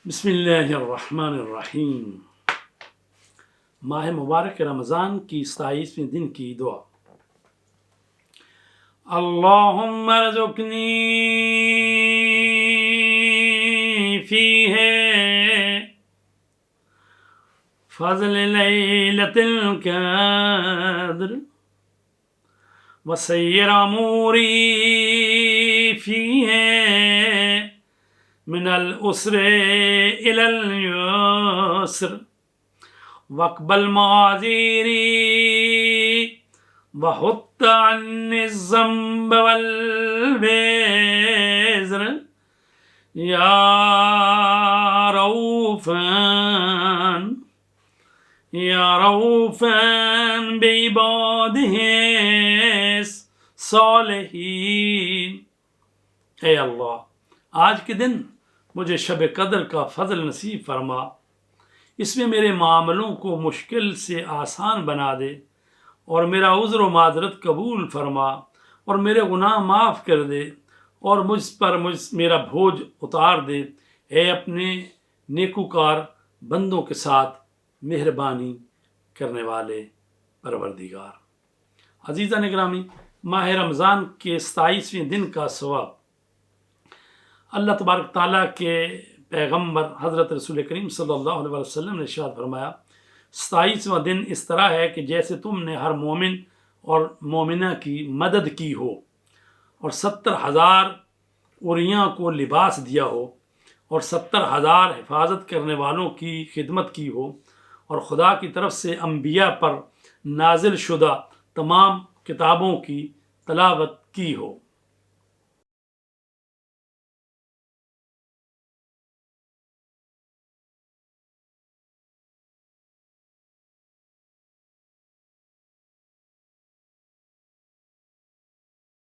بسم اللہ الرحمن الرحیم۔ ماہ مبارک رمضان کی 27ویں دن کی دعا۔ اللہم ارزقنی فیہ فضل لیلۃ القدر وسیر اموری فیہ من العسر الى اليسر واقبل معاذیری وحط عني الذنب والوزر یا رؤوفاً بعباده الصالحین۔ اے اللہ، آج کے دن مجھے شب قدر کا فضل نصیب فرما، اس میں میرے معاملوں کو مشکل سے آسان بنا دے اور میرا عذر و معذرت قبول فرما اور میرے گناہ معاف کر دے اور مجھ پر میرا بوجھ اتار دے۔ اے اپنے نیکوکار بندوں کے ساتھ مہربانی کرنے والے پروردگار۔ عزیزان گرامی، ماہ رمضان کے 27ویں دن کا ثواب اللہ تبارک تعالیٰ کے پیغمبر حضرت رسول کریم صلی اللہ علیہ وسلم نے ارشاد فرمایا، 27واں دن اس طرح ہے کہ جیسے تم نے ہر مومن اور مومنہ کی مدد کی ہو اور 70,000 عریاں کو لباس دیا ہو اور 70,000 حفاظت کرنے والوں کی خدمت کی ہو اور خدا کی طرف سے انبیاء پر نازل شدہ تمام کتابوں کی تلاوت کی ہو۔